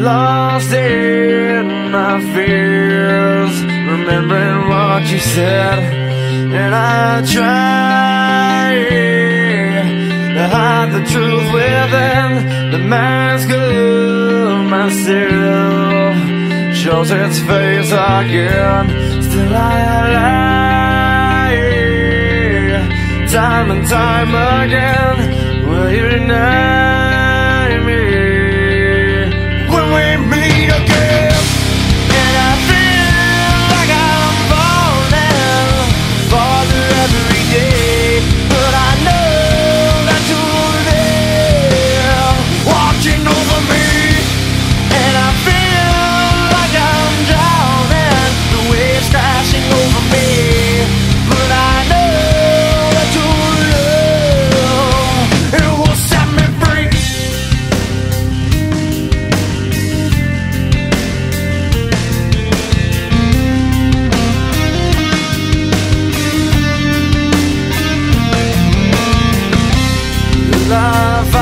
lost in my fears, remembering what you said, and I try to hide the truth within the mask of myself. Shows its face again, still I lie, time and time again. Will you deny me when we meet again? And I feel like I'm falling farther every day, but I know that you're there watching over me. And I feel like I'm drowning, the waves crashing over me, but I know that your love, it will set me free. Love